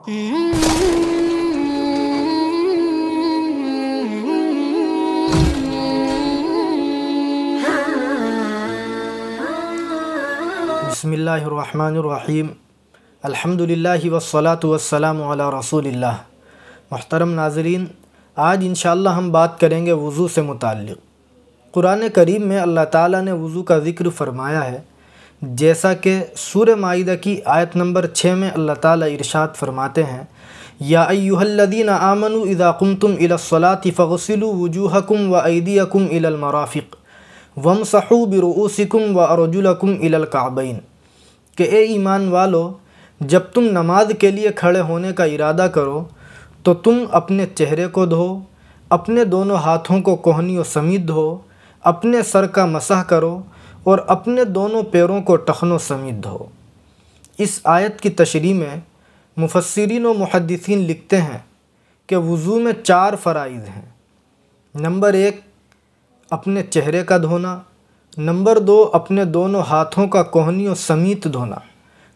बिस्मिल्लाहिर्रहमानिर्रहीम। अल्हम्दुलिल्लाहि वस्सलातु वस्सलामु अला रसूलिल्लाह। मुहतरम नाज़रीन, आज इंशाअल्लाह हम बात करेंगे वज़ू से मुताल्लिक़। कुरान करीम में अल्लाह ताला ने वज़ू का ज़िक्र फ़रमाया है, जैसा कि सूरह माइदा की आयत नंबर 6 में अल्लाह ताला इरशाद फरमाते हैं, या अय्युहल्लज़ीना आमनू इज़ा कुमतुम इलस्सलाति फ़ग़सिलू वुजूहकुम व अयदियकुम इलल मराफ़िक़ वमसहू बिरुऊसिकुम व अर्जुलकुम इलल कअबैन। कि ए ईमान वालो, जब तुम नमाज के लिए खड़े होने का इरादा करो तो तुम अपने चेहरे को धो, अपने दोनों हाथों को कोहनियों समेत धो, अपने सर का मसह करो और अपने दोनों पैरों को टखनों समेत धो। इस आयत की तशरीह में मुफस्सिरीन व मुहद्दिसीन लिखते हैं कि वज़ू में 4 फ़राइज़ हैं। नंबर 1, अपने चेहरे का धोना। नंबर 2, अपने दोनों हाथों का कोहनियों समेत धोना।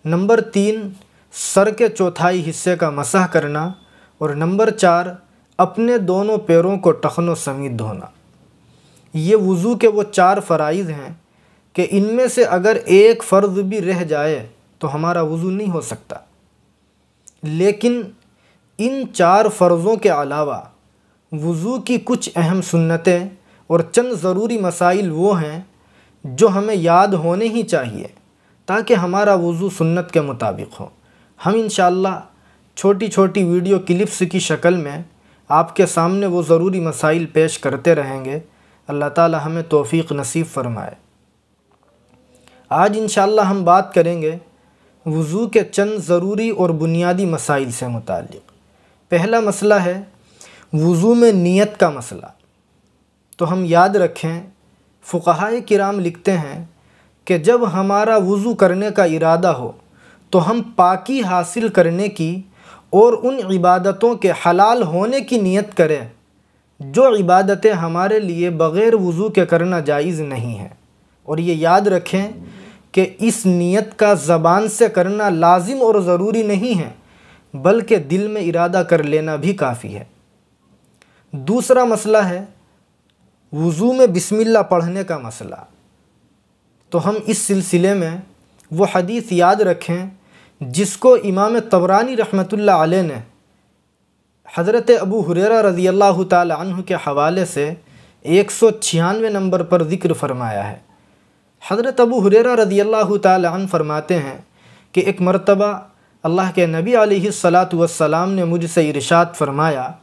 नंबर 3, सर के चौथाई हिस्से का मसह करना। और नंबर 4, अपने दोनों पैरों को टखनों समेत धोना। ये वज़ू के वो 4 फ़राइज़ हैं कि इनमें से अगर एक फ़र्ज़ भी रह जाए तो हमारा वज़ू नहीं हो सकता। लेकिन इन 4 फ़र्ज़ों के अलावा वज़ू की कुछ अहम सुन्नतें और चंद ज़रूरी मसाइल वो हैं जो हमें याद होने ही चाहिए ताकि हमारा वज़ू सुन्नत के मुताबिक हो। हम इंशाअल्लाह छोटी छोटी वीडियो क्लिप्स की शक्ल में आपके सामने वो ज़रूरी मसाइल पेश करते रहेंगे। अल्लाह ताला हमें तौफ़ीक़ नसीब फ़रमाए। आज इंशाअल्लाह हम बात करेंगे वज़ू के चंद ज़रूरी और बुनियादी मसाइल से मुताल्लिक़। पहला मसला है वज़ू में नियत का मसला। तो हम याद रखें, फ़ुक़हाए किराम लिखते हैं कि जब हमारा वज़ू करने का इरादा हो तो हम पाकी हासिल करने की और उन इबादतों के हलाल होने की नियत करें जो इबादतें हमारे लिए बग़ैर वज़ू के करना जायज़ नहीं है। और ये याद रखें कि इस नियत का ज़बान से करना लाजिम और ज़रूरी नहीं है, बल्कि दिल में इरादा कर लेना भी काफ़ी है। दूसरा मसला है वज़ू में बिस्मिल्लाह पढ़ने का मसला। तो हम इस सिलसिले में वो हदीस याद रखें जिसको इमाम तबरानी रहमतुल्लाह अलैह ने हज़रत अबू हुरैरा रज़ियल्लाहु ताला अन्हु के हवाले से 196 नंबर पर ज़िक्र फरमाया है। हज़रत अबू हुरैरा रज़ियल्लाहु ताला अन्हु फरमाते हैं कि एक मरतबा अल्लाह के नबी अलैहिस्सलातु वस्सलाम ने मुझसे इरशाद फरमाया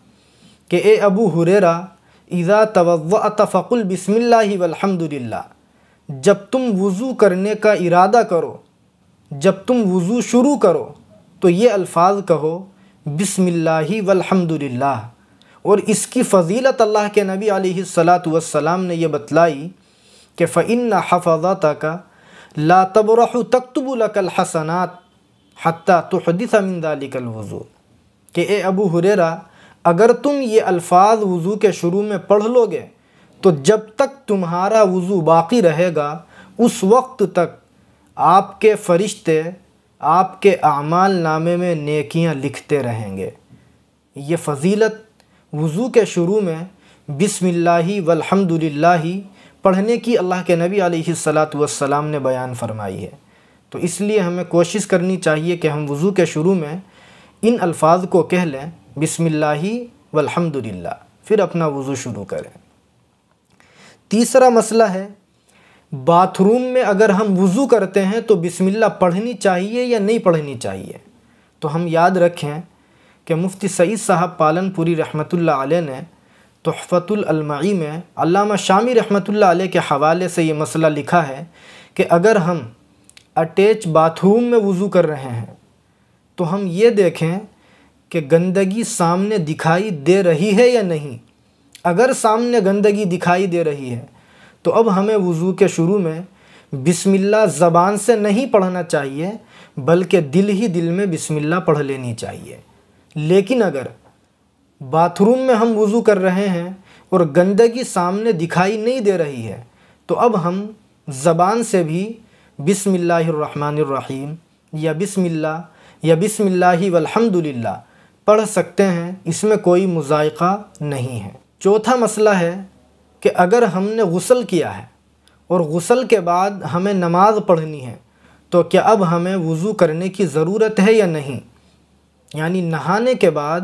कि ए अबू हुरैरा, इज़ा तवज़्ज़अत फ़क़ुल बिस्मिल्लाहि वल्हम्दुलिल्लाह। जब तुम वज़ू करने का इरादा करो, जब तुम वज़ू शुरू करो तो ये अल्फ़ाज़ कहो, बिस्मिल्लाहि वल्हम्दुलिल्लाह। और इसकी फ़ज़ीलत अल्लाह के नबी अलैहिस्सलातु वस्सलाम ने ये बतलाई कि फ़इन्ना हफ़ज़तका ला तबरहु तक्तुबु लकल हसनात हत्ता तुहदिस मिन ज़ालिकल वज़ू। कि ए अबू हुरैरा, अगर तुम ये अल्फ़ाज़ वज़ू के शुरू में पढ़ लोगे तो जब तक तुम्हारा वज़ू बाक़ी रहेगा उस वक्त तक आपके फ़रिश्ते आपके आमाल नामे में नेकियां लिखते रहेंगे। ये फ़ज़ीलत वज़ू के शुरू में बिस्मिल्लाहि वल्हम्दुलिल्लाहि पढ़ने की अल्लाह के नबी अलैहिस्सलातु वस्सलाम ने बयान फरमाई है। तो इसलिए हमें कोशिश करनी चाहिए कि हम वज़ू के शुरू में इन अल्फ़ाज़ को कह लें, बिस्मिल्लाहि वल्हम्दुलिल्लाह, फिर अपना वज़ू शुरू करें। तीसरा मसला है बाथरूम में अगर हम वज़ू करते हैं तो बिस्मिल्लाह पढ़नी चाहिए या नहीं पढ़नी चाहिए। तो हम याद रखें कि मुफ्ती सईद साहब पालनपुरी रहमतुल्लाह अलैह ने तुहफ़तुल अलमाई में अल्लामा शामी रहमतुल्लाह अलैह के हवाले से ये मसला लिखा है कि अगर हम अटैच बाथरूम में वज़ू कर रहे हैं तो हम ये देखें कि गंदगी सामने दिखाई दे रही है या नहीं। अगर सामने गंदगी दिखाई दे रही है तो अब हमें वज़ू के शुरू में बिस्मिल्लाह ज़बान से नहीं पढ़ना चाहिए, बल्कि दिल ही दिल में बिस्मिल्लाह पढ़ लेनी चाहिए। लेकिन अगर बाथरूम में हम वज़ू कर रहे हैं और गंदगी सामने दिखाई नहीं दे रही है तो अब हम ज़बान से भी बिस्मिल्लाहिर्रहमानिर्रहीम या बिस्मिल्लाह یا بسم اللہ والحمدللہ پڑھ سکتے ہیں، اس میں کوئی مضائقہ نہیں ہے۔ چوتھا مسئلہ ہے کہ اگر ہم نے غسل کیا ہے اور غسل کے بعد ہمیں نماز پڑھنی ہے تو کیا اب ہمیں وضو کرنے کی ضرورت ہے یا نہیں؟ یعنی نہانے کے بعد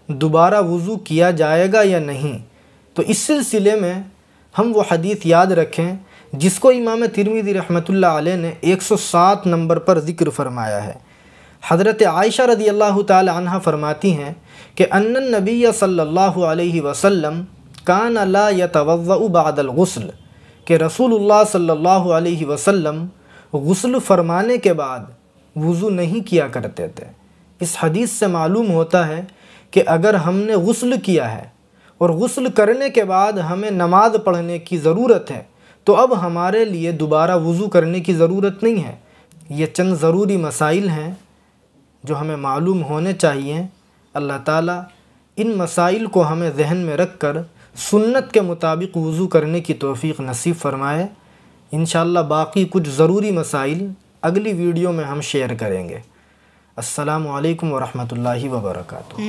دوبارہ وضو کیا جائے گا یا نہیں؟ تو اس سلسلے میں ہم وہ حدیث یاد رکھیں جس کو امام ترمذی رحمۃ اللہ علیہ نے 107 نمبر پر ذکر فرمایا ہے۔ حضرت عائشہ رضی اللہ تعالی عنہ فرماتی ہیں کہ ان النبی صلی اللہ علیہ وسلم کان لا یتوضأ بعد الغسل، کہ رسول اللہ صلی اللہ علیہ وسلم غسل فرمانے کے بعد وضو نہیں کیا کرتے تھے۔ اس حدیث سے معلوم ہوتا ہے کہ اگر ہم نے غسل کیا ہے اور غسل کرنے کے بعد ہمیں نماز پڑھنے کی ضرورت ہے تو اب ہمارے لیے دوبارہ وضو کرنے کی ضرورت نہیں ہے۔ یہ چند ضروری مسائل ہیں جو ہمیں معلوم ہونے چاہیے۔ اللہ تعالیٰ ان مسائل کو ہمیں ذہن میں رکھ کر سنت کے مطابق وضو کرنے کی توفیق نصیب فرمائے۔ انشاءاللہ باقی کچھ ضروری مسائل اگلی ویڈیو میں ہم شیئر کریں گے۔ السلام علیکم ورحمۃ اللہ وبرکاتہ۔